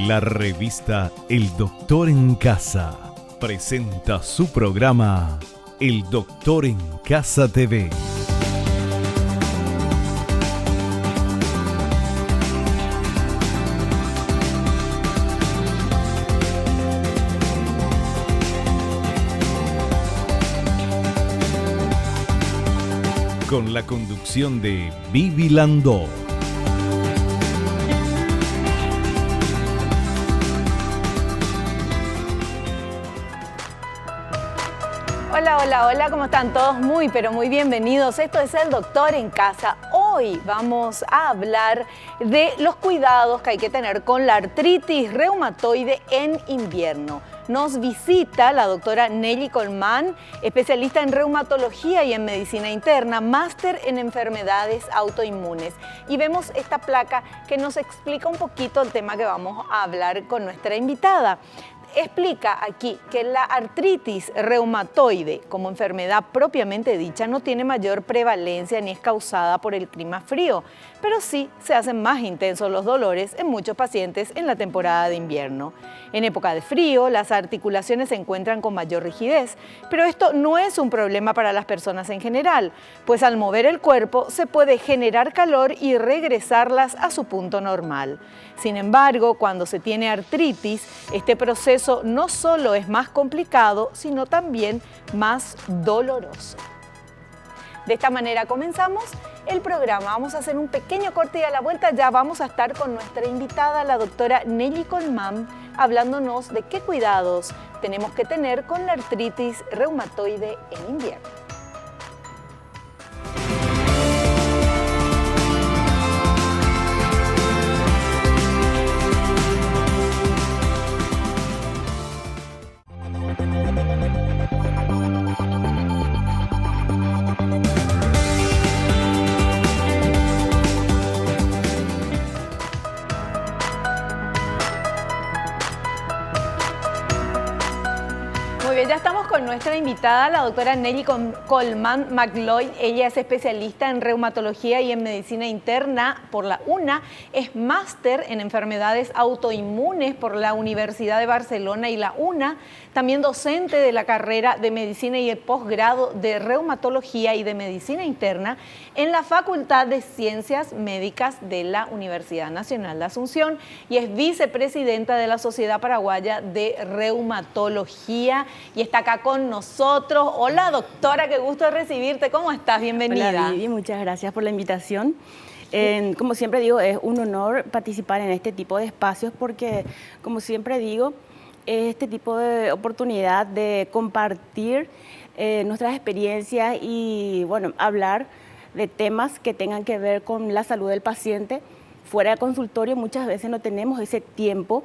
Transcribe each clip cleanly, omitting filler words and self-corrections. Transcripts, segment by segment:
La revista El Doctor en Casa presenta su programa El Doctor en Casa TV. Con la conducción de Vivi Landó. Hola, ¿cómo están todos? Muy, pero muy bienvenidos. Esto es El Doctor en Casa. Hoy vamos a hablar de los cuidados que hay que tener con la artritis reumatoide en invierno. Nos visita la doctora Nelly Colmán, especialista en reumatología y en medicina interna, máster en enfermedades autoinmunes. Y vemos esta placa que nos explica un poquito el tema que vamos a hablar con nuestra invitada. Explica aquí que la artritis reumatoide, como enfermedad propiamente dicha, no tiene mayor prevalencia ni es causada por el clima frío, pero sí se hacen más intensos los dolores en muchos pacientes en la temporada de invierno. En época de frío, las articulaciones se encuentran con mayor rigidez, pero esto no es un problema para las personas en general, pues al mover el cuerpo se puede generar calor y regresarlas a su punto normal. Sin embargo, cuando se tiene artritis, este proceso no solo es más complicado, sino también más doloroso. De esta manera comenzamos el programa. Vamos a hacer un pequeño corte y a la vuelta ya vamos a estar con nuestra invitada, la doctora Nelly Colmán, hablándonos de qué cuidados tenemos que tener con la artritis reumatoide en invierno. Ya estamos con nuestra invitada, la doctora Nelly Colmán McLeod. Ella es especialista en reumatología y en medicina interna por la UNA, es máster en enfermedades autoinmunes por la Universidad de Barcelona y la UNA, también docente de la carrera de medicina y el posgrado de reumatología y de medicina interna en la Facultad de Ciencias Médicas de la Universidad Nacional de Asunción y es vicepresidenta de la Sociedad Paraguaya de Reumatología. Y está acá con nosotros. Hola, doctora, qué gusto recibirte. ¿Cómo estás? Bienvenida. Hola, Vivi, muchas gracias por la invitación. Como siempre digo, es un honor participar en este tipo de espacios porque, como siempre digo, este tipo de oportunidad de compartir nuestras experiencias y, bueno, hablar de temas que tengan que ver con la salud del paciente. Fuera del consultorio muchas veces no tenemos ese tiempo.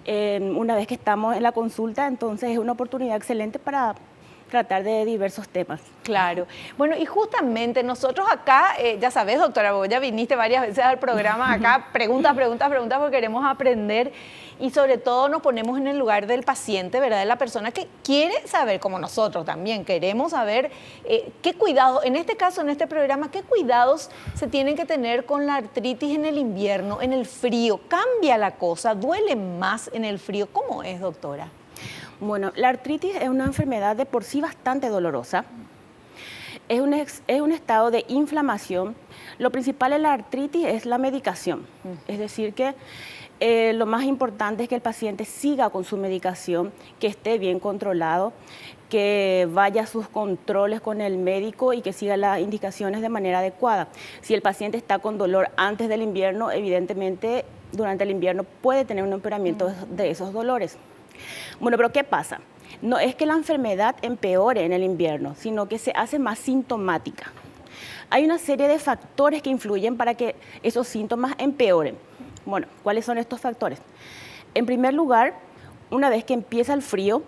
Una vez que estamos en la consulta, entonces es una oportunidad excelente para tratar de diversos temas. Claro. Bueno, y justamente nosotros acá, ya sabes, doctora, vos ya viniste varias veces al programa, acá preguntas, porque queremos aprender y sobre todo nos ponemos en el lugar del paciente, ¿verdad? De la persona que quiere saber, como nosotros también queremos saber qué cuidados, en este caso, en este programa, qué cuidados se tienen que tener con la artritis en el invierno, en el frío. ¿Cambia la cosa? ¿Duele más en el frío? ¿Cómo es, doctora? Bueno, la artritis es una enfermedad de por sí bastante dolorosa. Es un estado de inflamación. Lo principal en la artritis es la medicación. Es decir, que lo más importante es que el paciente siga con su medicación, que esté bien controlado, que vaya a sus controles con el médico y que siga las indicaciones de manera adecuada. Si el paciente está con dolor antes del invierno, evidentemente durante el invierno puede tener un empeoramiento de esos dolores. Bueno, pero ¿qué pasa? No es que la enfermedad empeore en el invierno, sino que se hace más sintomática. Hay una serie de factores que influyen para que esos síntomas empeoren. Bueno, ¿cuáles son estos factores? En primer lugar, una vez que empieza el frío,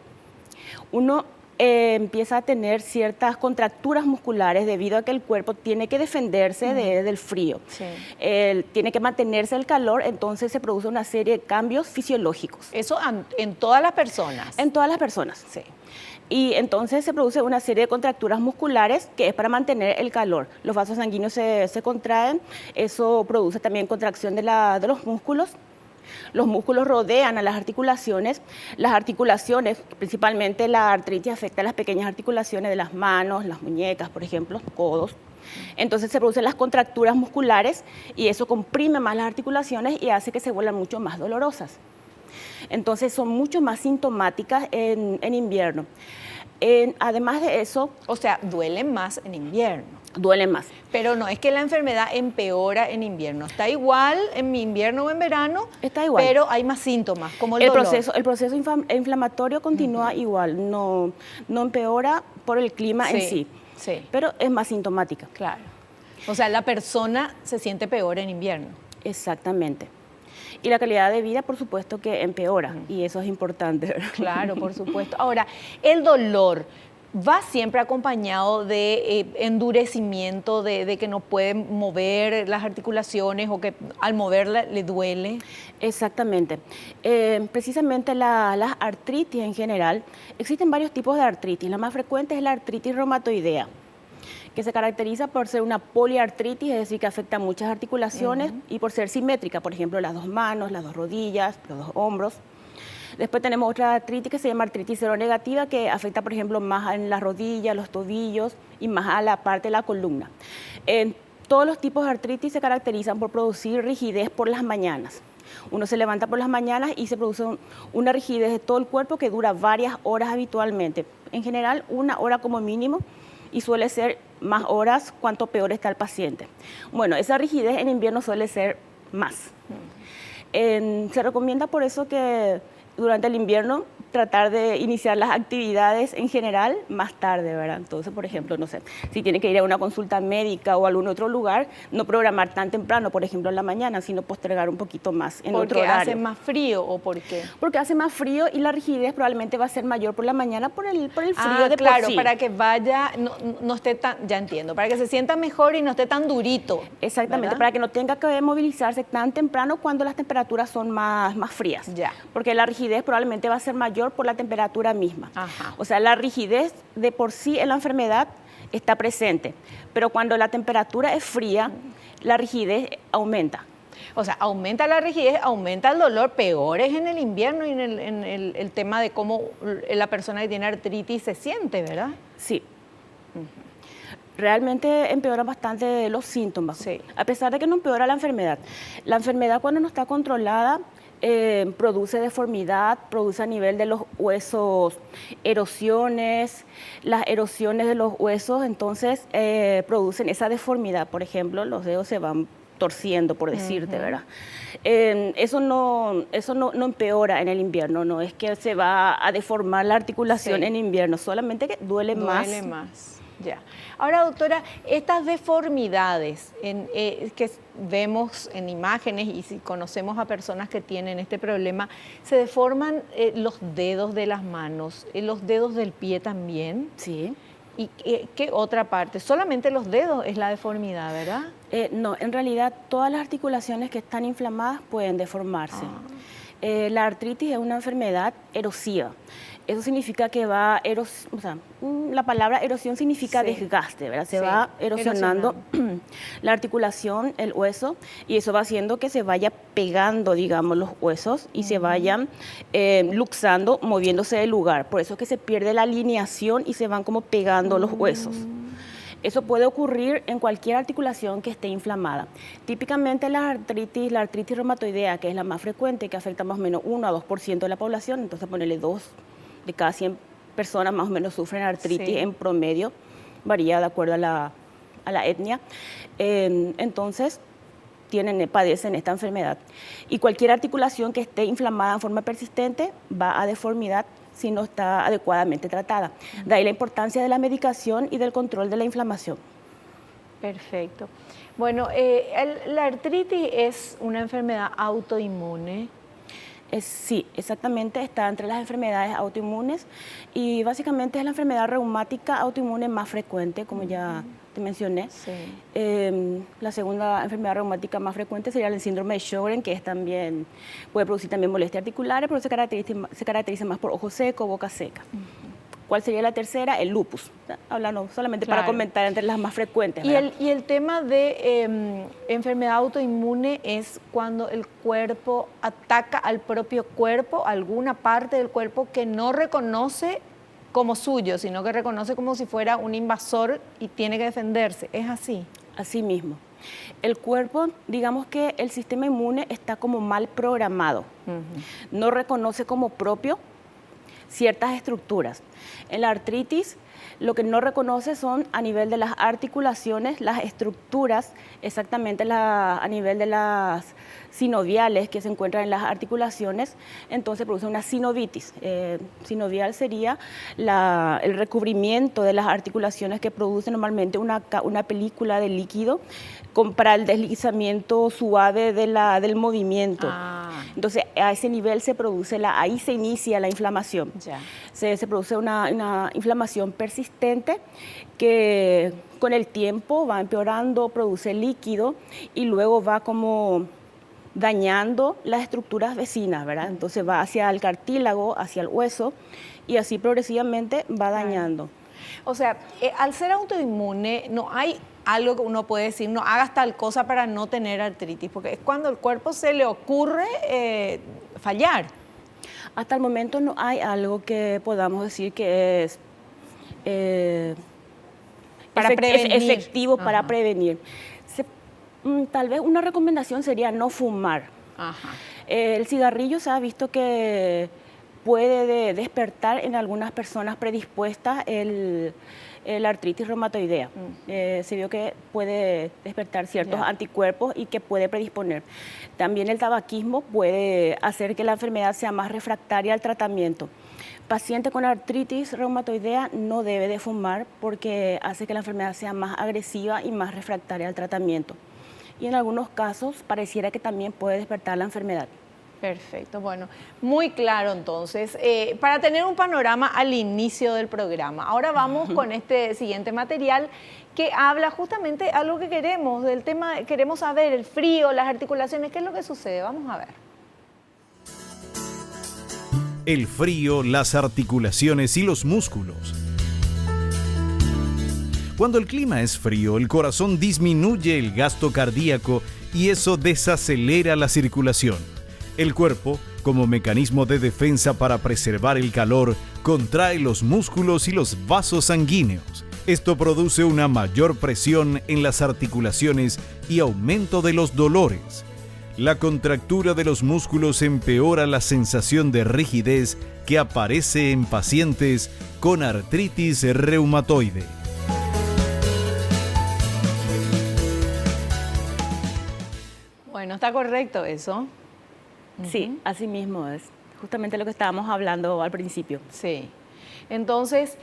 uno empieza a tener ciertas contracturas musculares debido a que el cuerpo tiene que defenderse del frío. Sí. Tiene que mantenerse el calor, entonces se produce una serie de cambios fisiológicos. ¿Eso en todas las personas? En todas las personas, sí. Y entonces se produce una serie de contracturas musculares que es para mantener el calor. Los vasos sanguíneos se contraen, eso produce también contracción de los músculos. Los músculos rodean a las articulaciones. Las articulaciones, principalmente la artritis, afecta a las pequeñas articulaciones de las manos, las muñecas, por ejemplo, codos. Entonces se producen las contracturas musculares y eso comprime más las articulaciones y hace que se vuelvan mucho más dolorosas. Entonces son mucho más sintomáticas en invierno. Además de eso... O sea, duelen más en invierno. Duelen más. Pero no es que la enfermedad empeora en invierno. Está igual en invierno o en verano. Está igual. Pero hay más síntomas, como el dolor. El proceso inflamatorio continúa igual. No empeora por el clima en sí. Sí. Pero es más sintomática. Claro. O sea, la persona se siente peor en invierno. Exactamente. Y la calidad de vida, por supuesto, que empeora, y eso es importante, ¿verdad? Claro, por supuesto. Ahora, el dolor va siempre acompañado de endurecimiento, de que no puede mover las articulaciones o que al moverla le duele. Exactamente. Precisamente las artritis en general, existen varios tipos de artritis. La más frecuente es la artritis reumatoidea, que se caracteriza por ser una poliartritis, es decir, que afecta a muchas articulaciones y por ser simétrica, por ejemplo, las dos manos, las dos rodillas, los dos hombros. Después tenemos otra artritis que se llama artritis seronegativa, que afecta, por ejemplo, más en las rodillas, los tobillos y más a la parte de la columna. Todos los tipos de artritis se caracterizan por producir rigidez por las mañanas. Uno se levanta por las mañanas y se produce una rigidez de todo el cuerpo que dura varias horas habitualmente. En general, 1 hora como mínimo, y suele ser más horas cuanto peor está el paciente. Bueno, esa rigidez en invierno suele ser más. Se recomienda por eso que durante el invierno tratar de iniciar las actividades en general más tarde, ¿verdad? Entonces, por ejemplo, no sé, si tiene que ir a una consulta médica o a algún otro lugar, no programar tan temprano, por ejemplo, en la mañana, sino postergar un poquito más en otro horario. ¿Porque hace más frío o por qué? Porque hace más frío y la rigidez probablemente va a ser mayor por la mañana por el frío de claro, por sí. Para que vaya, no esté tan, ya entiendo, para que se sienta mejor y no esté tan durito. Exactamente, ¿verdad? para que no tenga que movilizarse tan temprano cuando las temperaturas son más frías. Ya. Porque la rigidez probablemente va a ser mayor por la temperatura misma. Ajá. O sea, la rigidez de por sí en la enfermedad está presente, pero cuando la temperatura es fría, la rigidez aumenta. O sea, aumenta la rigidez, aumenta el dolor, peor es en el invierno y en el tema de cómo la persona que tiene artritis se siente, ¿verdad? Sí. Realmente empeora bastante los síntomas, sí. A pesar de que no empeora la enfermedad. La enfermedad, cuando no está controlada, produce deformidad, produce a nivel de los huesos erosiones. Las erosiones de los huesos entonces producen esa deformidad. Por ejemplo, los dedos se van torciendo, por decirte, ¿verdad? Eso no empeora en el invierno, no es que se va a deformar la articulación en invierno, solamente que duele más. Duele más. Ya. Ahora, doctora, estas deformidades que vemos en imágenes y si conocemos a personas que tienen este problema, se deforman los dedos de las manos, los dedos del pie también. Sí. ¿Y qué otra parte? Solamente los dedos es la deformidad, ¿verdad? No, en realidad todas las articulaciones que están inflamadas pueden deformarse. La artritis es una enfermedad erosiva. Eso significa que va, la palabra erosión significa desgaste, ¿verdad? Se va erosionando la articulación, el hueso, y eso va haciendo que se vaya pegando, digamos, los huesos y se vayan luxando, moviéndose del lugar. Por eso es que se pierde la alineación y se van como pegando los huesos. Eso puede ocurrir en cualquier articulación que esté inflamada. Típicamente la artritis reumatoidea, que es la más frecuente, que afecta más o menos 1 a 2% de la población, entonces ponerle 2 de cada 100 personas más o menos sufren artritis en promedio, varía de acuerdo a la etnia. Entonces, padecen esta enfermedad. Y cualquier articulación que esté inflamada en forma persistente va a deformidad si no está adecuadamente tratada. De ahí la importancia de la medicación y del control de la inflamación. Perfecto. Bueno, la artritis es una enfermedad autoinmune. Sí, exactamente, está entre las enfermedades autoinmunes y básicamente es la enfermedad reumática autoinmune más frecuente, como ya te mencioné. Sí. La segunda enfermedad reumática más frecuente sería el síndrome de Sjögren, que puede producir también molestias articulares, pero se caracteriza más por ojo seco, boca seca. ¿Cuál sería la tercera? El lupus. Hablando solamente Claro. para comentar entre las más frecuentes. Y el tema de enfermedad autoinmune es cuando el cuerpo ataca al propio cuerpo, alguna parte del cuerpo que no reconoce como suyo, sino que reconoce como si fuera un invasor y tiene que defenderse. ¿Es así? Así mismo. El cuerpo, digamos que el sistema inmune está como mal programado. No reconoce como propio ciertas estructuras. En la artritis, lo que no reconoce son a nivel de las articulaciones, las estructuras, exactamente a nivel de las sinoviales que se encuentran en las articulaciones, entonces produce una sinovitis. Sinovial sería el recubrimiento de las articulaciones que produce normalmente una película de líquido para el deslizamiento suave del movimiento. Entonces, a ese nivel ahí se inicia la inflamación. Ya. Se produce una inflamación persistente que con el tiempo va empeorando, produce líquido y luego va como dañando las estructuras vecinas, ¿verdad? Entonces va hacia el cartílago, hacia el hueso y así progresivamente va dañando. O sea, al ser autoinmune no hay algo que uno puede decir, no hagas tal cosa para no tener artritis, porque es cuando el cuerpo se le ocurre fallar. Hasta el momento no hay algo que podamos decir que es efectivo para prevenir. Tal vez una recomendación sería no fumar. Ajá. El cigarrillo se ha visto que puede despertar en algunas personas predispuestas el artritis reumatoidea. Se vio que puede despertar ciertos anticuerpos y que puede predisponer. También el tabaquismo puede hacer que la enfermedad sea más refractaria al tratamiento. Paciente con artritis reumatoidea no debe de fumar porque hace que la enfermedad sea más agresiva y más refractaria al tratamiento. Y en algunos casos pareciera que también puede despertar la enfermedad. Perfecto, bueno, muy claro entonces. Para tener un panorama al inicio del programa, ahora vamos con este siguiente material que habla justamente algo que queremos, del tema, queremos saber, el frío, las articulaciones, ¿qué es lo que sucede? Vamos a ver. El frío, las articulaciones y los músculos. Cuando el clima es frío, el corazón disminuye el gasto cardíaco y eso desacelera la circulación. El cuerpo, como mecanismo de defensa para preservar el calor, contrae los músculos y los vasos sanguíneos. Esto produce una mayor presión en las articulaciones y aumento de los dolores. La contractura de los músculos empeora la sensación de rigidez que aparece en pacientes con artritis reumatoide. Bueno, está correcto eso. Sí, así mismo es. Justamente lo que estábamos hablando al principio. Sí. Entonces,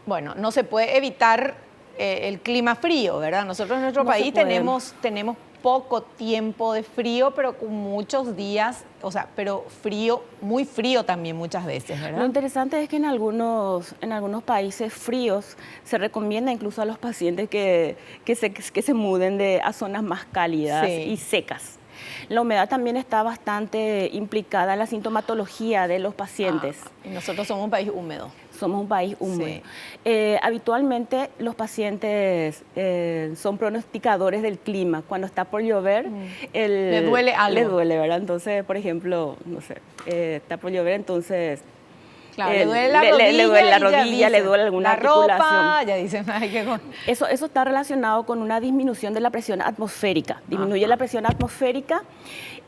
bueno, no se puede evitar el clima frío, ¿verdad? Nosotros en nuestro país tenemos poco tiempo de frío, pero con muchos días, o sea, pero frío, muy frío también muchas veces, ¿verdad? Lo interesante es que en algunos países fríos se recomienda incluso a los pacientes que se muden a zonas más cálidas y secas. La humedad también está bastante implicada en la sintomatología de los pacientes. Y nosotros somos un país húmedo. Somos un país húmedo. Sí. Habitualmente los pacientes son pronosticadores del clima. Cuando está por llover, le duele algo. Le duele, ¿verdad? Entonces, por ejemplo, no sé, está por llover, entonces... Claro, le duele la rodilla, le duele la rodilla, le duele alguna articulación. Ropa, ya dicen, ay, qué eso está relacionado con una disminución de la presión atmosférica. Disminuye la presión atmosférica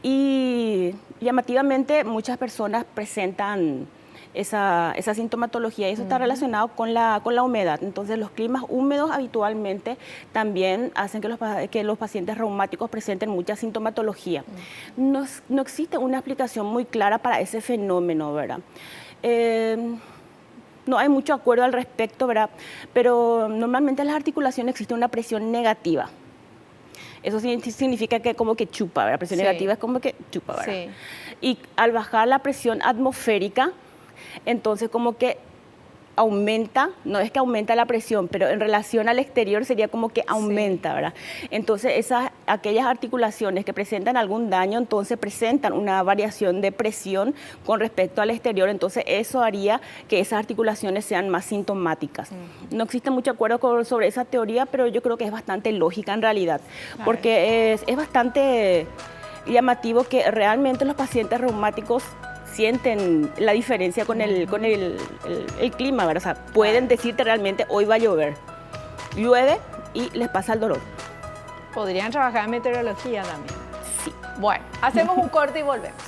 y llamativamente muchas personas presentan esa sintomatología y eso está relacionado con la humedad. Entonces los climas húmedos habitualmente también hacen que los pacientes reumáticos presenten mucha sintomatología. No existe una explicación muy clara para ese fenómeno, ¿verdad? No hay mucho acuerdo al respecto, ¿verdad? Pero normalmente en las articulaciones existe una presión negativa. Eso significa que como que chupa, ¿verdad? La presión negativa es como que chupa, ¿verdad? Sí. Y al bajar la presión atmosférica, entonces como que aumenta, no es que aumenta la presión, pero en relación al exterior sería como que aumenta, ¿verdad? Entonces aquellas articulaciones que presentan algún daño, entonces presentan una variación de presión con respecto al exterior, entonces eso haría que esas articulaciones sean más sintomáticas. No existe mucho acuerdo sobre esa teoría, pero yo creo que es bastante lógica en realidad, porque es bastante llamativo que realmente los pacientes reumáticos sienten la diferencia con el clima, ¿verdad? O sea, pueden decirte realmente hoy va a llover. Llueve y les pasa el dolor. Podrían trabajar en meteorología también. Sí. Bueno, hacemos un corte y volvemos.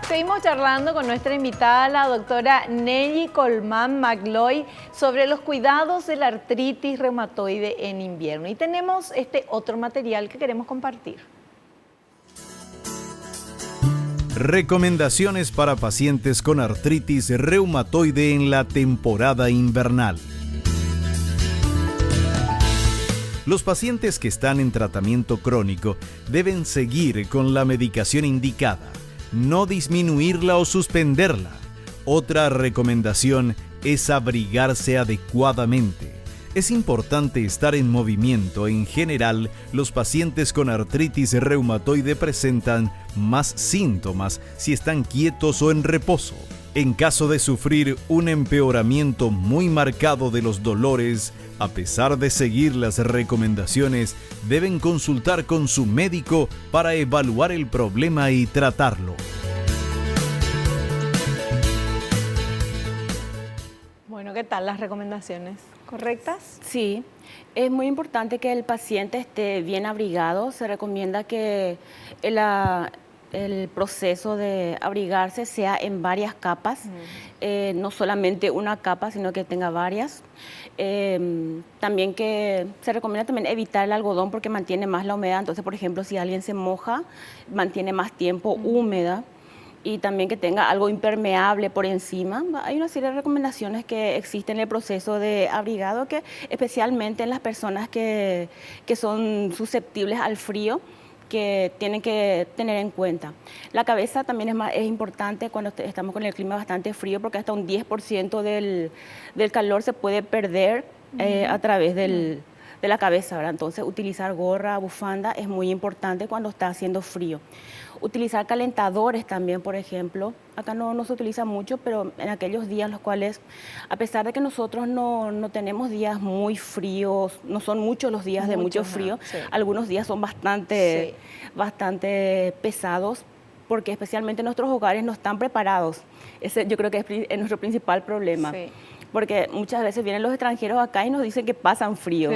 Seguimos charlando con nuestra invitada, la doctora Nelly Colmán Magloy, sobre los cuidados de la artritis reumatoide en invierno. Y tenemos este otro material que queremos compartir. Recomendaciones para pacientes con artritis reumatoide en la temporada invernal. Los pacientes que están en tratamiento crónico deben seguir con la medicación indicada, no disminuirla o suspenderla. Otra recomendación es abrigarse adecuadamente. Es importante estar en movimiento. En general, los pacientes con artritis reumatoide presentan más síntomas si están quietos o en reposo. En caso de sufrir un empeoramiento muy marcado de los dolores, a pesar de seguir las recomendaciones, deben consultar con su médico para evaluar el problema y tratarlo. Bueno, ¿qué tal las recomendaciones? ¿Correctas? Sí, es muy importante que el paciente esté bien abrigado. Se recomienda que el proceso de abrigarse sea en varias capas, no solamente una capa, sino que tenga varias. También que se recomienda también evitar el algodón porque mantiene más la humedad. Entonces, por ejemplo, si alguien se moja, mantiene más tiempo húmeda. Y también que tenga algo impermeable por encima. Hay una serie de recomendaciones que existen en el proceso de abrigado, que especialmente en las personas que son susceptibles al frío, que tienen que tener en cuenta. La cabeza también es importante cuando estamos con el clima bastante frío, porque hasta un 10% del calor se puede perder a través de la cabeza, ¿verdad? Entonces, utilizar gorra, bufanda es muy importante cuando está haciendo frío. Utilizar calentadores también, por ejemplo. Acá no se utiliza mucho, pero en aquellos días en los cuales, a pesar de que nosotros no tenemos días muy fríos, no son muchos los días de mucho frío, sí. Algunos días son bastante pesados, porque especialmente nuestros hogares no están preparados. Ese yo creo que es nuestro principal problema. Sí. Porque muchas veces vienen los extranjeros acá y nos dicen que pasan frío. Sí.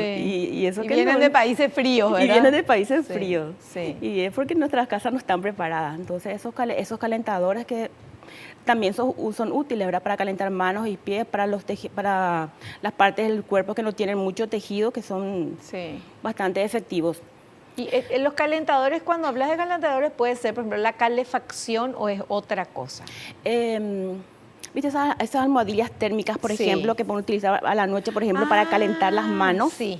Y eso y que vienen de países fríos, ¿verdad? Y vienen de países fríos. Sí. Y es porque nuestras casas no están preparadas. Entonces esos calentadores que también son útiles, ¿verdad? Para calentar manos y pies, para las partes del cuerpo que no tienen mucho tejido, que son bastante efectivos. Y los calentadores, cuando hablas de calentadores, puede ser, por ejemplo, la calefacción o es otra cosa. ¿Viste esas almohadillas térmicas, por ejemplo, que pueden utilizar a la noche, por ejemplo, para calentar las manos? Sí,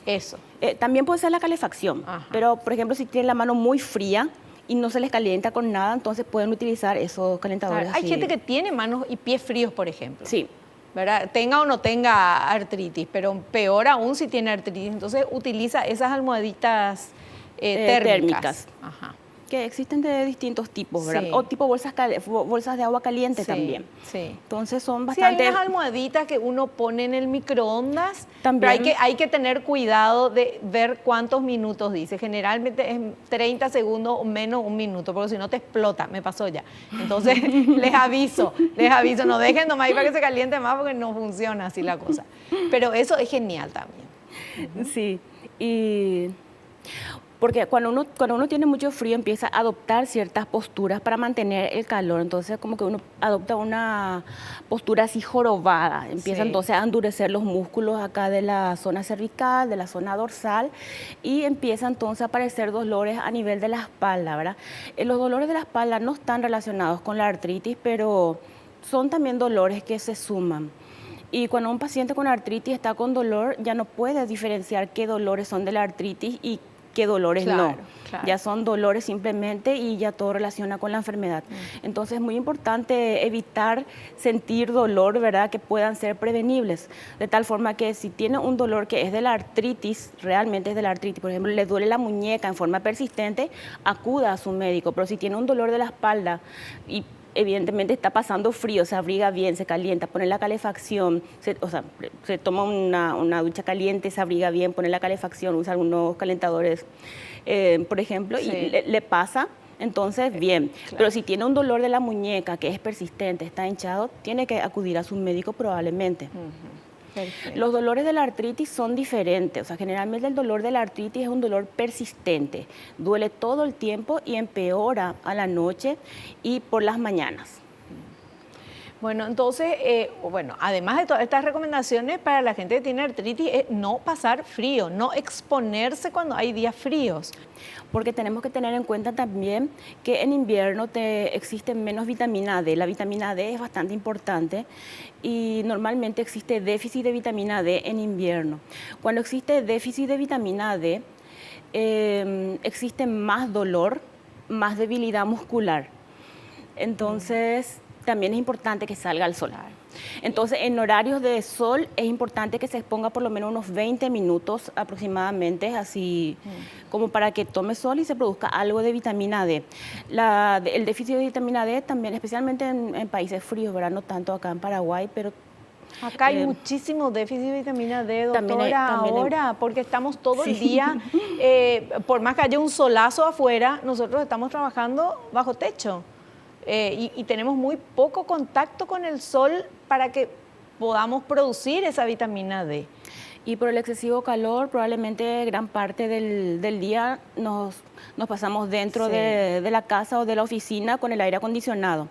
eso. También puede ser la calefacción, pero, por ejemplo, si tienen la mano muy fría y no se les calienta con nada, entonces pueden utilizar esos calentadores. Hay gente que tiene manos y pies fríos, por ejemplo. Sí. ¿Verdad? Tenga o no tenga artritis, pero peor aún si tiene artritis. Entonces utiliza esas almohaditas térmicas. Ajá. Que existen de distintos tipos, ¿verdad? Sí. O tipo bolsas de agua caliente también. Sí. Entonces son bastante... Sí, hay unas almohaditas que uno pone en el microondas, también. Pero hay que tener cuidado de ver cuántos minutos dice. Generalmente es 30 segundos o menos un minuto, porque si no te explota, me pasó ya. Entonces les aviso, no dejen nomás ahí para que se caliente más porque no funciona así la cosa. Pero eso es genial también. Sí, y... Porque cuando uno tiene mucho frío empieza a adoptar ciertas posturas para mantener el calor. Entonces como que uno adopta una postura así jorobada. Empieza entonces a endurecer los músculos acá de la zona cervical, de la zona dorsal, y empieza entonces a aparecer dolores a nivel de la espalda, ¿verdad? Los dolores de la espalda no están relacionados con la artritis, pero son también dolores que se suman. Y cuando un paciente con artritis está con dolor, ya no puede diferenciar qué dolores son de la artritis y qué dolores no. Claro. Ya son dolores simplemente y ya todo relaciona con la enfermedad. Entonces es muy importante evitar sentir dolor, ¿verdad?, que puedan ser prevenibles. De tal forma que si tiene un dolor que es de la artritis, realmente es de la artritis, por ejemplo, le duele la muñeca en forma persistente, acuda a su médico. Pero si tiene un dolor de la espalda y evidentemente está pasando frío, se abriga bien, se calienta, pone la calefacción, se toma una ducha caliente, se abriga bien, pone la calefacción, usa algunos calentadores, por ejemplo, y le pasa, entonces bien. Claro. Pero si tiene un dolor de la muñeca que es persistente, está hinchado, tiene que acudir a su médico probablemente. Perfecto. Los dolores de la artritis son diferentes, o sea, generalmente el dolor de la artritis es un dolor persistente, duele todo el tiempo y empeora a la noche y por las mañanas. Bueno, entonces, además de todas estas recomendaciones para la gente que tiene artritis, es no pasar frío, no exponerse cuando hay días fríos. Porque tenemos que tener en cuenta también que en invierno existe menos vitamina D. La vitamina D es bastante importante y normalmente existe déficit de vitamina D en invierno. Cuando existe déficit de vitamina D, existe más dolor, más debilidad muscular. Entonces, también es importante que salga al sol. Entonces, en horarios de sol es importante que se exponga por lo menos unos 20 minutos aproximadamente, así como para que tome sol y se produzca algo de vitamina D. El déficit de vitamina D también, especialmente en países fríos, ¿verdad? No tanto acá en Paraguay, pero... Acá hay muchísimo déficit de vitamina D, doctora, ahora, porque estamos todo el día, por más que haya un solazo afuera, nosotros estamos trabajando bajo techo. Y tenemos muy poco contacto con el sol para que podamos producir esa vitamina D. Y por el excesivo calor, probablemente gran parte del día nos pasamos dentro de la casa o de la oficina con el aire acondicionado.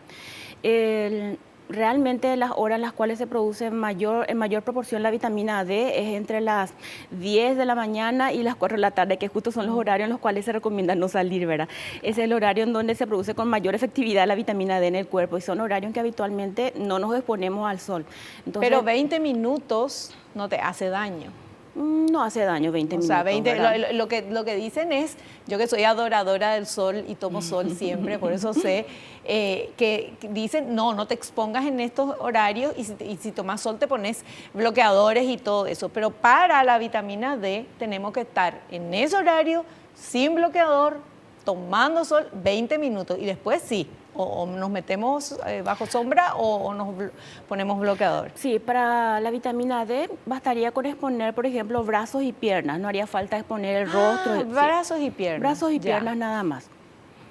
Realmente las horas en las cuales se produce en mayor proporción la vitamina D es entre las 10 de la mañana y las 4 de la tarde, que justo son los horarios en los cuales se recomienda no salir, ¿verdad? Es el horario en donde se produce con mayor efectividad la vitamina D en el cuerpo y son horarios en que habitualmente no nos exponemos al sol. Entonces, pero 20 minutos no te hace daño. No hace daño 20 minutos. O sea, lo que dicen es, yo que soy adoradora del sol y tomo sol siempre, por eso sé, que dicen, no te expongas en estos horarios y si tomas sol te pones bloqueadores y todo eso. Pero para la vitamina D tenemos que estar en ese horario, sin bloqueador, tomando sol 20 minutos y después sí. O nos metemos bajo sombra o nos ponemos bloqueador. Sí, para la vitamina D bastaría con exponer, por ejemplo, brazos y piernas. No haría falta exponer el rostro. Brazos y piernas. Brazos y piernas nada más.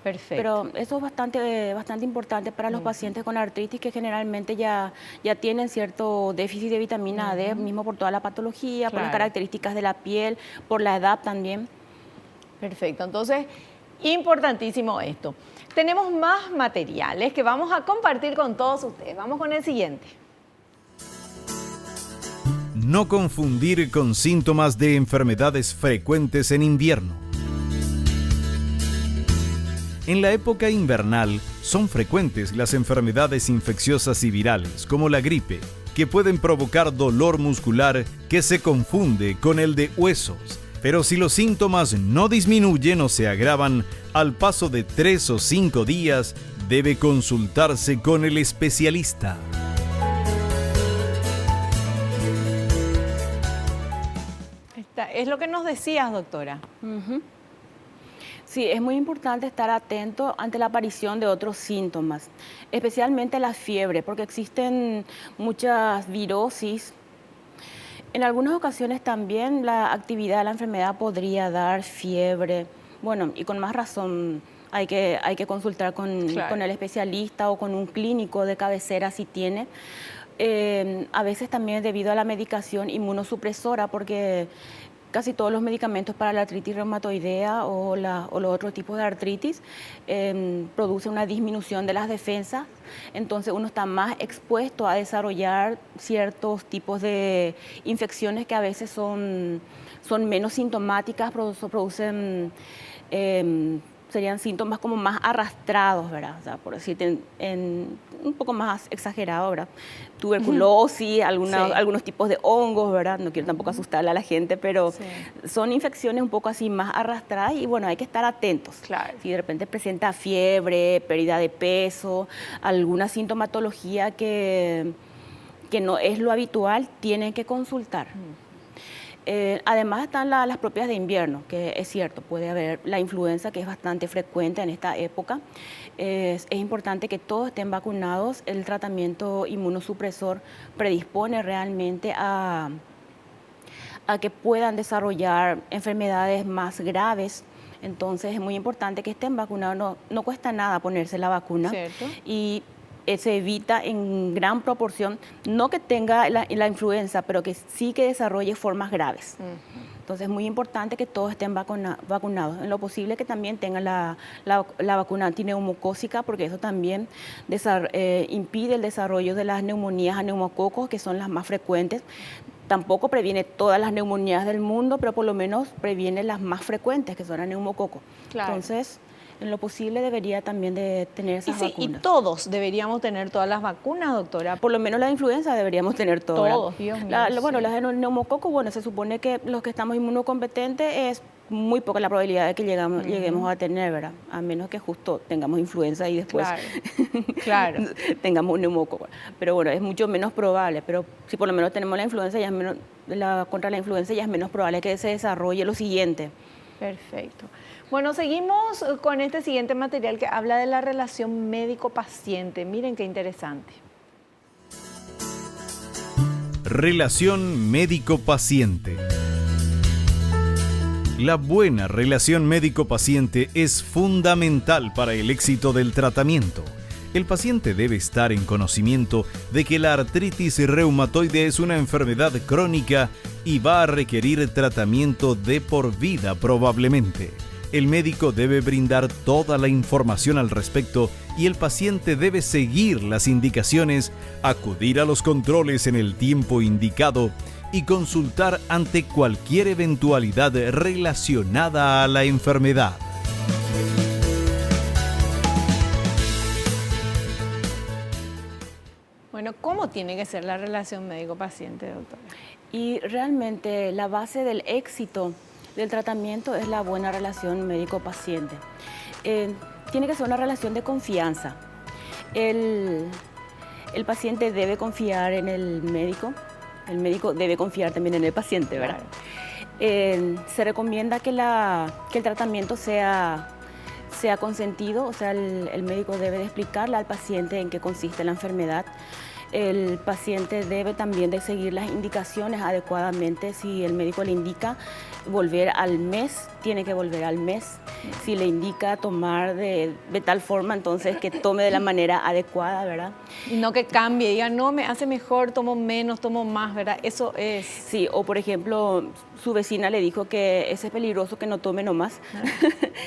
Perfecto. Pero eso es bastante importante para los pacientes con artritis que generalmente ya tienen cierto déficit de vitamina D, mismo por toda la patología, por las características de la piel, por la edad también. Perfecto. Entonces, importantísimo esto. Tenemos más materiales que vamos a compartir con todos ustedes. Vamos con el siguiente. No confundir con síntomas de enfermedades frecuentes en invierno. En la época invernal son frecuentes las enfermedades infecciosas y virales, como la gripe, que pueden provocar dolor muscular que se confunde con el de huesos. Pero si los síntomas no disminuyen o se agravan, al paso de 3 o 5 días, debe consultarse con el especialista. Es lo que nos decías, doctora. Sí, es muy importante estar atento ante la aparición de otros síntomas, especialmente la fiebre, porque existen muchas virosis. En algunas ocasiones también la actividad de la enfermedad podría dar fiebre. Bueno, y con más razón hay que consultar con el especialista o con un clínico de cabecera si tiene. A veces también debido a la medicación inmunosupresora, porque casi todos los medicamentos para la artritis reumatoidea o los otros tipos de artritis producen una disminución de las defensas, entonces uno está más expuesto a desarrollar ciertos tipos de infecciones que a veces son menos sintomáticas, producen serían síntomas como más arrastrados, ¿verdad? O sea, por decirte un poco más exagerado, ¿verdad? Tuberculosis, algunos tipos de hongos, ¿verdad? No quiero tampoco asustarle a la gente, pero son infecciones un poco así más arrastradas y bueno, hay que estar atentos. Claro. Si de repente presenta fiebre, pérdida de peso, alguna sintomatología que no es lo habitual, tienen que consultar. Además están las propias de invierno, que es cierto, puede haber la influenza, que es bastante frecuente en esta época. Es importante que todos estén vacunados. El tratamiento inmunosupresor predispone realmente a que puedan desarrollar enfermedades más graves. Entonces es muy importante que estén vacunados. No cuesta nada ponerse la vacuna. ¿Cierto? Y se evita en gran proporción, no que tenga la influenza, pero que sí que desarrolle formas graves. Entonces es muy importante que todos estén vacunados. En lo posible que también tengan la vacuna antineumocócica, porque eso también impide el desarrollo de las neumonías a neumococos, que son las más frecuentes. Tampoco previene todas las neumonías del mundo, pero por lo menos previene las más frecuentes, que son las neumococos. Claro. Entonces, en lo posible debería también de tener esas vacunas. Y todos deberíamos tener todas las vacunas, doctora. Por lo menos la de influenza deberíamos tener todas. Todos, Dios mío. Bueno, las de neumococo, bueno, se supone que los que estamos inmunocompetentes es muy poca la probabilidad de que lleguemos a tener, ¿verdad? A menos que justo tengamos influenza y después claro. tengamos un neumococo. Pero bueno, es mucho menos probable. Pero si por lo menos tenemos la influenza, ya es menos, contra la influenza ya es menos probable que se desarrolle lo siguiente. Perfecto. Bueno, seguimos con este siguiente material que habla de la relación médico-paciente. Miren qué interesante. Relación médico-paciente. La buena relación médico-paciente es fundamental para el éxito del tratamiento. El paciente debe estar en conocimiento de que la artritis reumatoide es una enfermedad crónica y va a requerir tratamiento de por vida probablemente. El médico debe brindar toda la información al respecto y el paciente debe seguir las indicaciones, acudir a los controles en el tiempo indicado y consultar ante cualquier eventualidad relacionada a la enfermedad. Bueno, ¿cómo tiene que ser la relación médico-paciente, doctora? Y realmente la base del éxito del tratamiento es la buena relación médico-paciente. Tiene que ser una relación de confianza. El paciente debe confiar en el médico debe confiar también en el paciente, ¿verdad? Claro. Se recomienda que el tratamiento sea consentido, o sea, el médico debe de explicarle al paciente en qué consiste la enfermedad. El paciente debe también de seguir las indicaciones adecuadamente. Si el médico le indica volver al mes, tiene que volver al mes. Si le indica tomar de tal forma, entonces que tome de la manera adecuada, ¿verdad? Y no que cambie, diga, no, me hace mejor, tomo menos, tomo más, ¿verdad? Eso es... Sí, o por ejemplo, su vecina le dijo que ese es peligroso, que no tome nomás.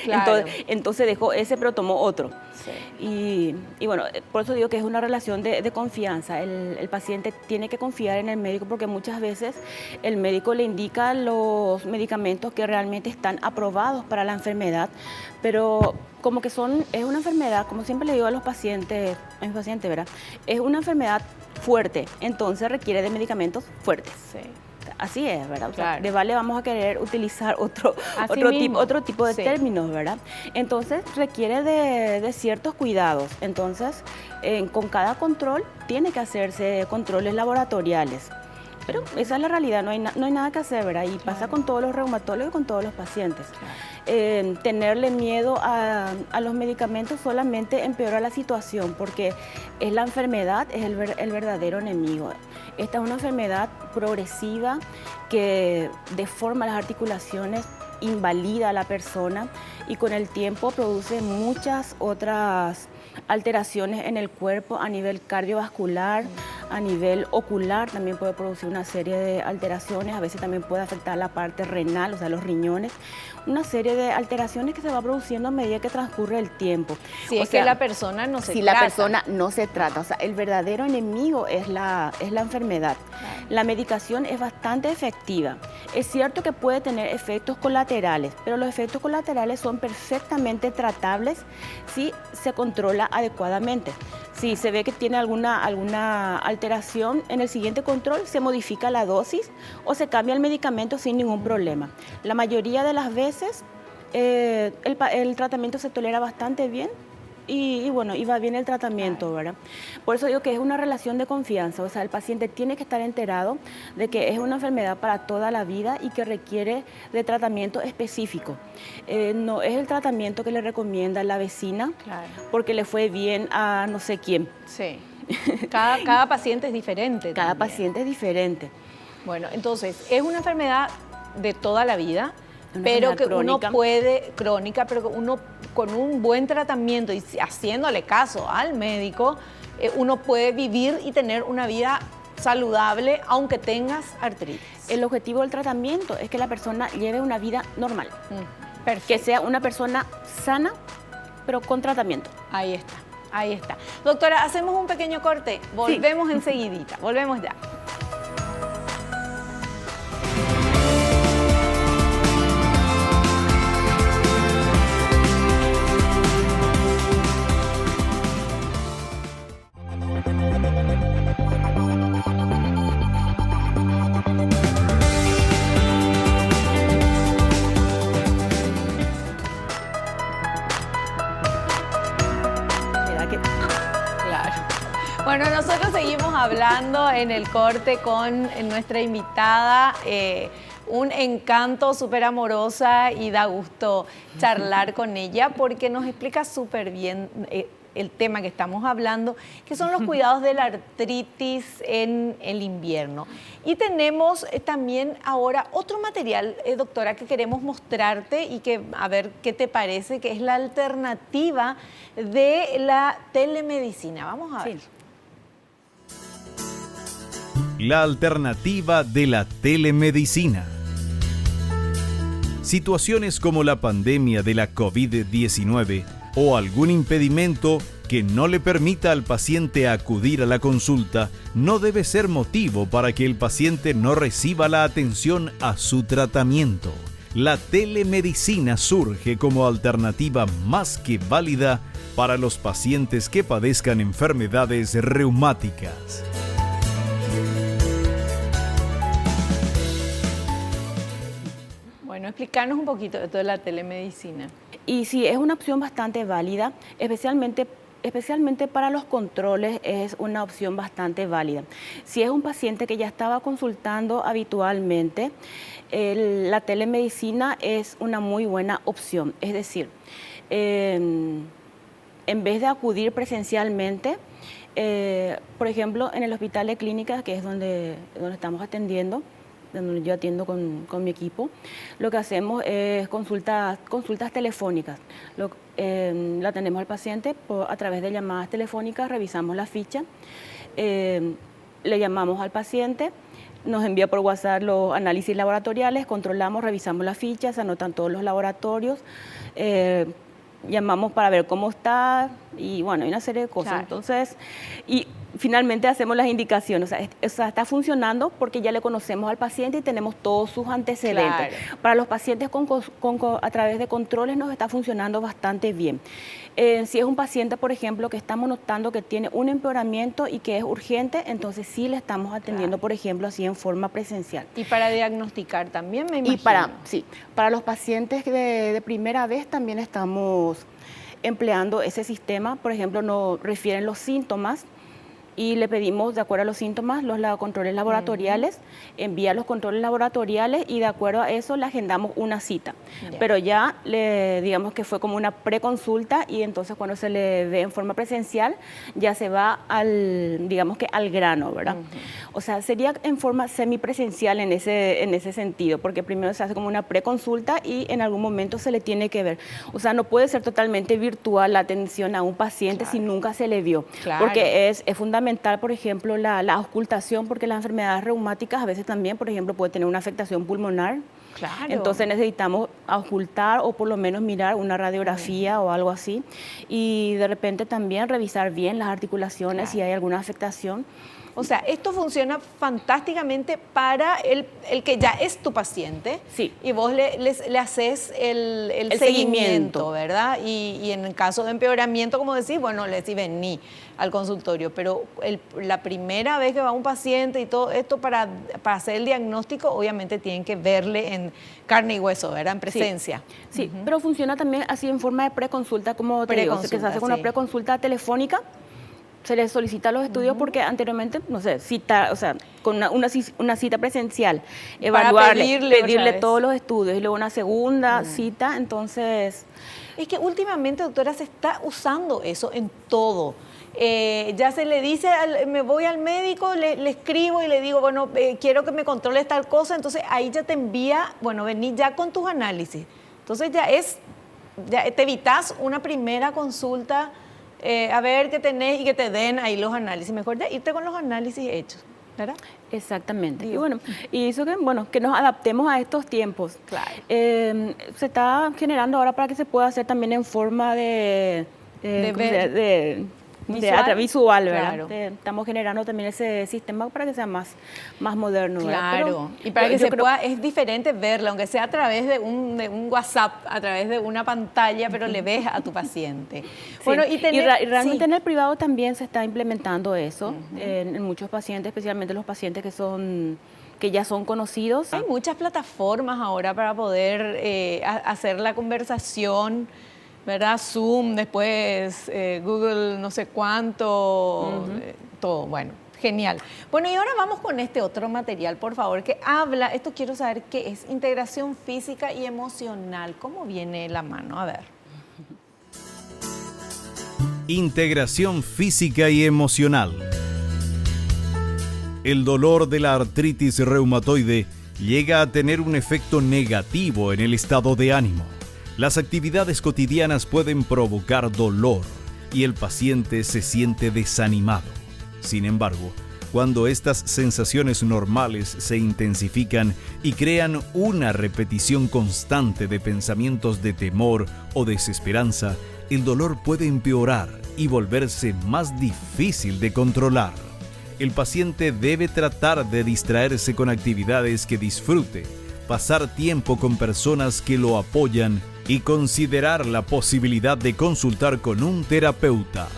Claro. entonces dejó ese, pero tomó otro. Sí. Y bueno, por eso digo que es una relación de confianza. El paciente tiene que confiar en el médico porque muchas veces el médico le indica los medicamentos que realmente están aprobados para la enfermedad, pero como que es una enfermedad, como siempre le digo a mis pacientes, ¿verdad? Es una enfermedad fuerte, entonces requiere de medicamentos fuertes. Sí. Así es, ¿verdad? O sea, Claro. de vale vamos a querer utilizar otro tipo de términos, ¿verdad? Entonces requiere de ciertos cuidados. Entonces, con cada control tiene que hacerse controles laboratoriales. Pero esa es la realidad, no hay nada que hacer, ¿verdad? Y pasa con todos los reumatólogos y con todos los pacientes. Tenerle miedo a los medicamentos solamente empeora la situación porque es la enfermedad, es el verdadero enemigo. Esta es una enfermedad progresiva que deforma las articulaciones, invalida a la persona y con el tiempo produce muchas otras alteraciones en el cuerpo a nivel cardiovascular, a nivel ocular también puede producir una serie de alteraciones, a veces también puede afectar la parte renal, o sea, los riñones, una serie de alteraciones que se va produciendo a medida que transcurre el tiempo. Si es que la persona no se trata. Si la persona no se trata, o sea, el verdadero enemigo es la enfermedad. Claro. La medicación es bastante efectiva. Es cierto que puede tener efectos colaterales, pero los efectos colaterales son perfectamente tratables si se controla adecuadamente. Si se ve que tiene alguna alteración, en el siguiente control se modifica la dosis o se cambia el medicamento sin ningún problema. La mayoría de las veces el tratamiento se tolera bastante bien y bueno, y va bien el tratamiento, ¿verdad? Por eso digo que es una relación de confianza, o sea, el paciente tiene que estar enterado de que es una enfermedad para toda la vida y que requiere de tratamiento específico. No es el tratamiento que le recomienda la vecina, Claro. porque le fue bien a no sé quién. Sí. Cada paciente es diferente. Cada también. paciente es diferente. Bueno, entonces, es una enfermedad de toda la vida, Una pero que enfermedad uno crónica. puede, crónica, pero que uno con un buen tratamiento y haciéndole caso al médico, uno puede vivir y tener una vida saludable aunque tengas artritis. El objetivo del tratamiento es que la persona lleve una vida normal, Perfecto. que sea una persona sana, pero con tratamiento. Ahí está, ahí está. Doctora, hacemos un pequeño corte, volvemos enseguidita, volvemos ya. ¿Verdad que? Claro. Bueno, nosotros seguimos hablando en el corte con nuestra invitada, un encanto, súper amorosa y da gusto charlar con ella porque nos explica súper bien el tema que estamos hablando, que son los cuidados de la artritis en el invierno. Y tenemos también ahora otro material, doctora, que queremos mostrarte y que a ver qué te parece, que es la alternativa de la telemedicina. Vamos a ver. Sí. La alternativa de la telemedicina. Situaciones como la pandemia de la COVID-19 o algún impedimento que no le permita al paciente acudir a la consulta no debe ser motivo para que el paciente no reciba la atención a su tratamiento. La telemedicina surge como alternativa más que válida para los pacientes que padezcan enfermedades reumáticas. Bueno, explicarnos un poquito de toda la telemedicina. Y sí, es una opción bastante válida, especialmente para los controles es una opción bastante válida. Si es un paciente que ya estaba consultando habitualmente, la telemedicina es una muy buena opción. Es decir, en vez de acudir presencialmente, por ejemplo, en el hospital de clínicas, que es donde estamos atendiendo, donde yo atiendo con mi equipo, lo que hacemos es consultas telefónicas. La tenemos al paciente a través de llamadas telefónicas, revisamos la ficha, le llamamos al paciente, nos envía por WhatsApp los análisis laboratoriales, controlamos, revisamos la ficha, se anotan todos los laboratorios, llamamos para ver cómo está y bueno, hay una serie de cosas. Claro. Entonces, y finalmente hacemos las indicaciones. O sea, está funcionando porque ya le conocemos al paciente y tenemos todos sus antecedentes. Claro. Para los pacientes a través de controles nos está funcionando bastante bien. Si es un paciente, por ejemplo, que estamos notando que tiene un empeoramiento y que es urgente, entonces sí le estamos atendiendo, Claro. por ejemplo, así en forma presencial. Y para diagnosticar también, me imagino. Y para los pacientes de primera vez también estamos empleando ese sistema. Por ejemplo, nos refieren los síntomas y le pedimos, de acuerdo a los síntomas, los controles laboratoriales, envía los controles laboratoriales y de acuerdo a eso le agendamos una cita. Ya. Pero ya digamos que fue como una preconsulta y entonces cuando se le ve en forma presencial ya se va digamos que al grano, ¿verdad? O sea, sería en forma semipresencial en ese sentido, porque primero se hace como una preconsulta y en algún momento se le tiene que ver. O sea, no puede ser totalmente virtual la atención a un paciente si nunca se le vio, Claro. porque es fundamental fundamental, por ejemplo, la auscultación, porque las enfermedades reumáticas a veces también, por ejemplo, puede tener una afectación pulmonar. Claro. Entonces necesitamos auscultar o por lo menos mirar una radiografía o algo así. Y de repente también revisar bien las articulaciones si hay alguna afectación. O sea, esto funciona fantásticamente para el que ya es tu paciente. Sí. Y vos le haces el seguimiento, ¿verdad? Y en el caso de empeoramiento, como decís, bueno, le decís vení al consultorio. Pero la primera vez que va un paciente y todo esto para hacer el diagnóstico, obviamente tienen que verle en carne y hueso, ¿verdad? En presencia. Sí, pero funciona también así en forma de preconsulta, como te digo, que se hace con una preconsulta telefónica. Se les solicita los estudios porque anteriormente, no sé, con una cita presencial, evaluarle, pedirle todos los estudios y luego una segunda cita, entonces... Es que últimamente, doctora, se está usando eso en todo. Ya se le dice, me voy al médico, le escribo y le digo, bueno, quiero que me controles tal cosa, entonces ahí ya te envía, bueno, vení ya con tus análisis. Entonces ya te evitas una primera consulta, a ver qué tenés y que te den ahí los análisis. Mejor ya irte con los análisis hechos, ¿verdad? Exactamente. Y bueno, y eso que nos adaptemos a estos tiempos. Claro. Se está generando ahora para que se pueda hacer también en forma de visual, ¿verdad? Claro. Estamos generando también ese sistema para que sea más moderno, ¿verdad? Claro, y para que es diferente verla, aunque sea a través de un WhatsApp, a través de una pantalla, pero le ves a tu paciente. Sí. Bueno, y realmente en el privado también se está implementando eso, en muchos pacientes, especialmente los pacientes que ya son conocidos. Hay muchas plataformas ahora para poder hacer la conversación, ¿verdad? Zoom, después Google no sé cuánto, todo, bueno, genial. Bueno, y ahora vamos con este otro material, por favor, que habla, esto quiero saber qué es, integración física y emocional, ¿cómo viene la mano? A ver. Integración física y emocional. El dolor de la artritis reumatoide llega a tener un efecto negativo en el estado de ánimo. Las actividades cotidianas pueden provocar dolor y el paciente se siente desanimado. Sin embargo, cuando estas sensaciones normales se intensifican y crean una repetición constante de pensamientos de temor o desesperanza, el dolor puede empeorar y volverse más difícil de controlar. El paciente debe tratar de distraerse con actividades que disfrute, pasar tiempo con personas que lo apoyan y considerar la posibilidad de consultar con un terapeuta.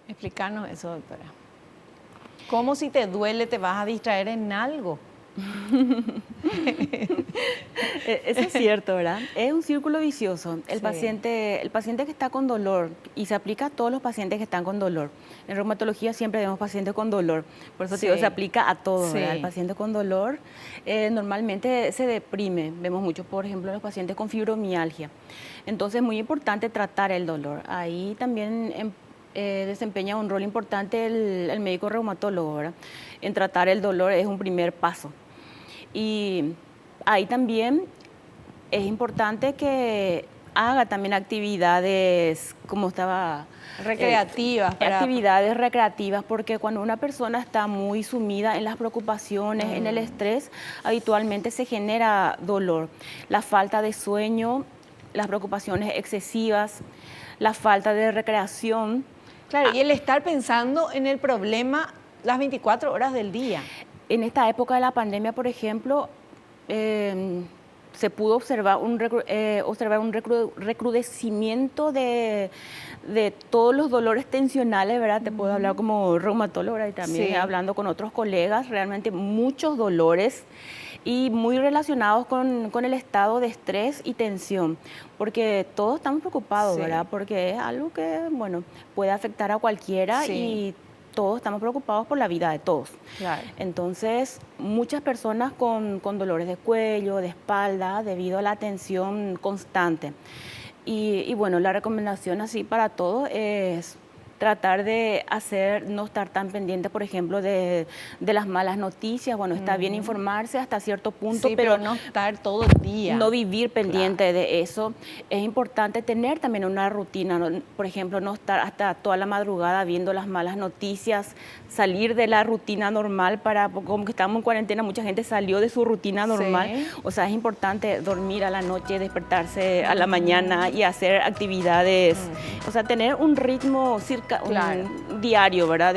Explícanos eso, doctora. ¿Cómo si te duele te vas a distraer en algo? Eso es cierto, ¿verdad? Es un círculo vicioso. El paciente que está con dolor, y se aplica a todos los pacientes que están con dolor. En reumatología siempre vemos pacientes con dolor, por eso digo, se aplica a todos, ¿verdad? El paciente con dolor normalmente se deprime. Vemos mucho, por ejemplo, los pacientes con fibromialgia. Entonces es muy importante tratar el dolor. Ahí también desempeña un rol importante el médico reumatólogo, ¿verdad? En tratar el dolor es un primer paso. Y ahí también es importante que haga también actividades, como estaba... recreativas. Actividades recreativas, porque cuando una persona está muy sumida en las preocupaciones, en el estrés, habitualmente se genera dolor. La falta de sueño, las preocupaciones excesivas, la falta de recreación. Claro, y el estar pensando en el problema las 24 horas del día. En esta época de la pandemia, por ejemplo, se pudo observar un recrudecimiento de todos los dolores tensionales, ¿verdad? Te puedo hablar como reumatólogo, ¿verdad? Y también hablando con otros colegas, realmente muchos dolores y muy relacionados con el estado de estrés y tensión, porque todos estamos preocupados, ¿verdad? Porque es algo que, bueno, puede afectar a cualquiera y todos estamos preocupados por la vida de todos. Claro. Entonces, muchas personas con dolores de cuello, de espalda, debido a la tensión constante. Y bueno, la recomendación así para todos es tratar de no estar tan pendiente, por ejemplo, de las malas noticias. Bueno, está bien informarse hasta cierto punto, Sí, pero no estar todo el día. No vivir pendiente de eso. Es importante tener también una rutina, ¿no? Por ejemplo, no estar hasta toda la madrugada viendo las malas noticias, salir de la rutina normal como que estamos en cuarentena, mucha gente salió de su rutina normal. Sí. O sea, es importante dormir a la noche, despertarse a la mañana y hacer actividades, o sea, tener un ritmo un diario, ¿verdad?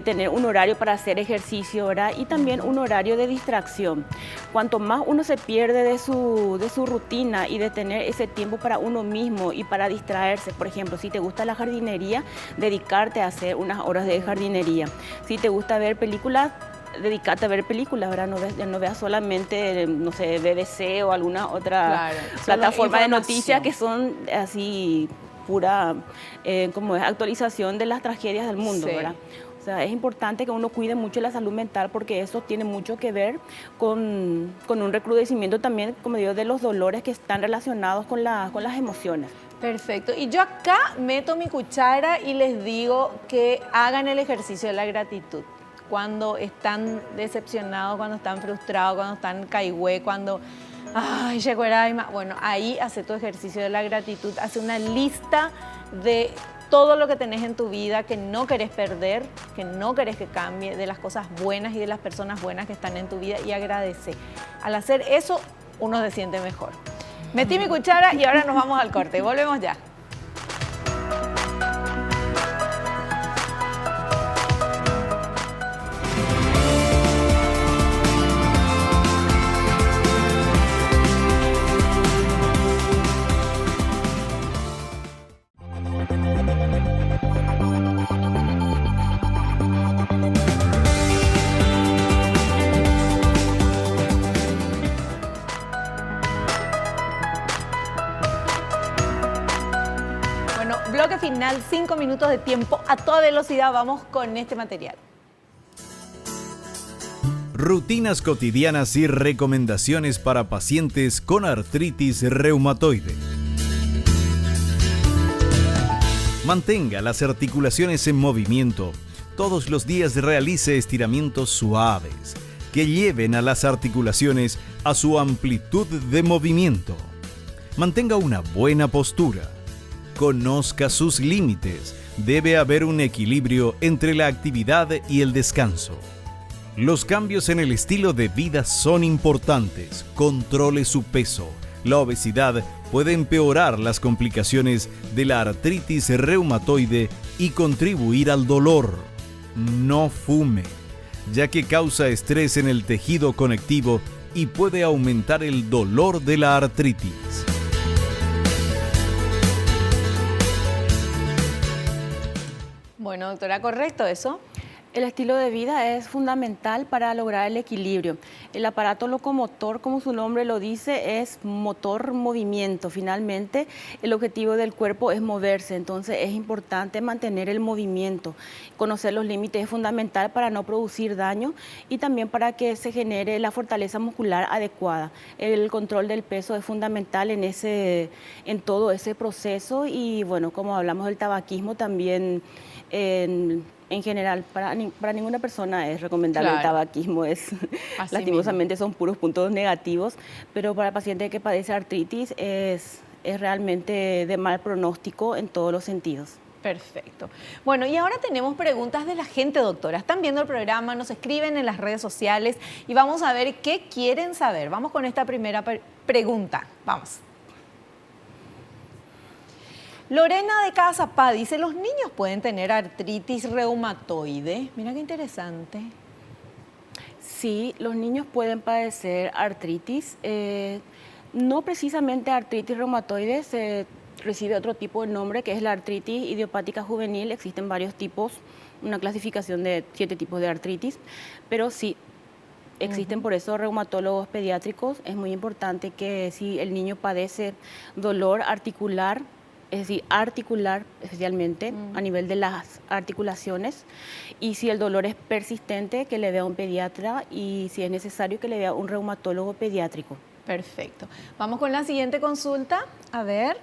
Tener un horario para hacer ejercicio, ¿verdad? Y también un horario de distracción. Cuanto más uno se pierde de su rutina y de tener ese tiempo para uno mismo y para distraerse, por ejemplo, si te gusta la jardinería, dedicarte a hacer unas horas de jardinería. Si te gusta ver películas, dedicarte a ver películas, ¿verdad? No veas solamente, no sé, BBC o alguna otra plataforma de noticias que son así pura como es actualización de las tragedias del mundo, ¿verdad? O sea, es importante que uno cuide mucho la salud mental porque eso tiene mucho que ver con un recrudecimiento también, como digo, de los dolores que están relacionados con las emociones. Perfecto. Y yo acá meto mi cuchara y les digo que hagan el ejercicio de la gratitud. Cuando están decepcionados, cuando están frustrados, cuando están caigüe, cuando... Ay, bueno, ahí hace tu ejercicio de la gratitud, hace una lista de todo lo que tenés en tu vida que no querés perder, que no querés que cambie, de las cosas buenas y de las personas buenas que están en tu vida y agradece. Al hacer eso, uno se siente mejor. Metí mi cuchara y ahora nos vamos al corte. Volvemos ya. Bloque final, 5 minutos de tiempo a toda velocidad. Vamos con este material. Rutinas cotidianas y recomendaciones para pacientes con artritis reumatoide. Mantenga las articulaciones en movimiento. Todos los días realice estiramientos suaves que lleven a las articulaciones a su amplitud de movimiento. Mantenga una buena postura. Conozca sus límites. Debe haber un equilibrio entre la actividad y el descanso. Los cambios en el estilo de vida son importantes. Controle su peso. La obesidad puede empeorar las complicaciones de la artritis reumatoide y contribuir al dolor. No fume, ya que causa estrés en el tejido conectivo y puede aumentar el dolor de la artritis. Bueno, doctora, ¿correcto eso? El estilo de vida es fundamental para lograr el equilibrio. El aparato locomotor, como su nombre lo dice, es motor-movimiento. Finalmente, el objetivo del cuerpo es moverse, entonces es importante mantener el movimiento. Conocer los límites es fundamental para no producir daño y también para que se genere la fortaleza muscular adecuada. El control del peso es fundamental en todo ese proceso y, bueno, como hablamos del tabaquismo, también en general, para ninguna persona es recomendable el tabaquismo, lastimosamente son puros puntos negativos, pero para el paciente que padece artritis es realmente de mal pronóstico en todos los sentidos. Perfecto. Bueno, y ahora tenemos preguntas de la gente, doctora. Están viendo el programa, nos escriben en las redes sociales y vamos a ver qué quieren saber. Vamos con esta primera pregunta. Vamos. Lorena de Casapá dice, ¿los niños pueden tener artritis reumatoide? Mira qué interesante. Sí, los niños pueden padecer artritis. No precisamente artritis reumatoide, se recibe otro tipo de nombre que es la artritis idiopática juvenil. Existen varios tipos, una clasificación de 7 tipos de artritis, pero sí, existen por eso reumatólogos pediátricos. Es muy importante que si el niño padece dolor articular, es decir, articular especialmente a nivel de las articulaciones, y si el dolor es persistente, que le vea a un pediatra y si es necesario que le vea a un reumatólogo pediátrico. Perfecto. Vamos con la siguiente consulta. A ver.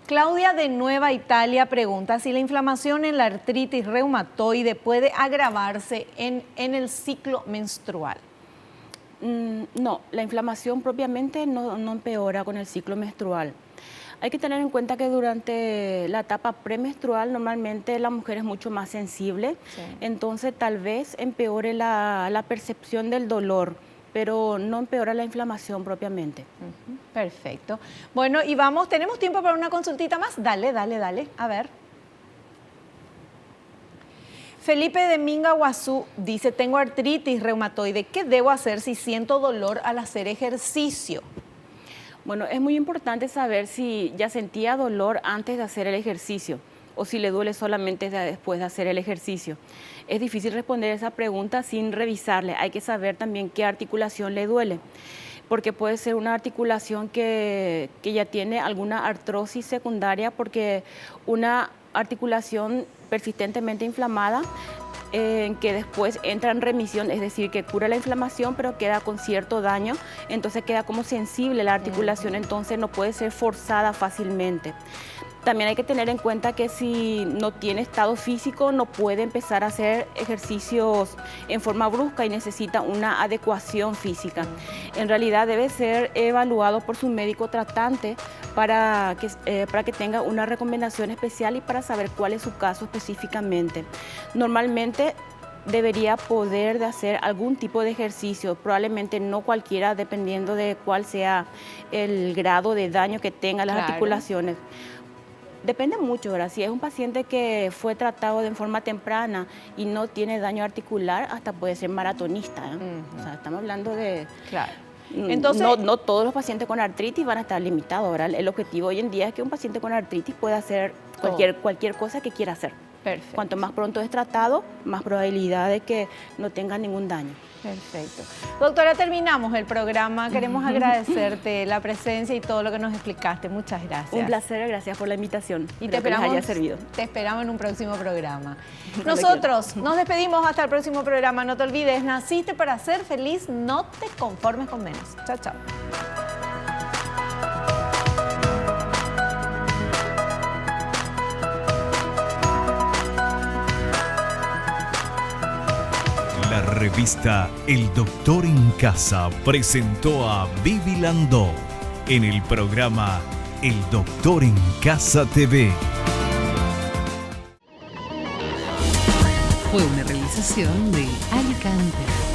Claudia de Nueva Italia pregunta si la inflamación en la artritis reumatoide puede agravarse en el ciclo menstrual. No, la inflamación propiamente no empeora con el ciclo menstrual. Hay que tener en cuenta que durante la etapa premenstrual normalmente la mujer es mucho más sensible, sí. Entonces tal vez empeore la percepción del dolor, pero no empeora la inflamación propiamente. Perfecto. Bueno, y ¿tenemos tiempo para una consultita más? Dale, a ver. Felipe de Mingaguazú dice, tengo artritis reumatoide, ¿qué debo hacer si siento dolor al hacer ejercicio? Bueno, es muy importante saber si ya sentía dolor antes de hacer el ejercicio o si le duele solamente después de hacer el ejercicio. Es difícil responder esa pregunta sin revisarle. Hay que saber también qué articulación le duele, porque puede ser una articulación que ya tiene alguna artrosis secundaria, porque una articulación persistentemente inflamada que después entra en remisión, es decir, que cura la inflamación pero queda con cierto daño, entonces queda como sensible la articulación, entonces no puede ser forzada fácilmente. También hay que tener en cuenta que si no tiene estado físico no puede empezar a hacer ejercicios en forma brusca y necesita una adecuación física. En realidad debe ser evaluado por su médico tratante para que tenga una recomendación especial y para saber cuál es su caso específicamente. Normalmente debería poder hacer algún tipo de ejercicio, probablemente no cualquiera, dependiendo de cuál sea el grado de daño que tengan las articulaciones. Depende mucho, ¿verdad? Si es un paciente que fue tratado de forma temprana y no tiene daño articular, hasta puede ser maratonista, ¿eh? O sea, estamos hablando de... Claro. Entonces, no todos los pacientes con artritis van a estar limitados, ¿verdad? El objetivo hoy en día es que un paciente con artritis pueda hacer cualquier cosa que quiera hacer. Perfecto. Cuanto más pronto es tratado, más probabilidad de que no tenga ningún daño. Perfecto. Doctora, terminamos el programa. Queremos agradecerte la presencia y todo lo que nos explicaste. Muchas gracias. Un placer, gracias por la invitación. Y te esperamos en un próximo programa. Nosotros nos despedimos hasta el próximo programa. No te olvides, naciste para ser feliz, no te conformes con menos. Chao, chao. La revista El Doctor en Casa presentó a Vivi Landó en el programa El Doctor en Casa TV. Fue una realización de Alicante.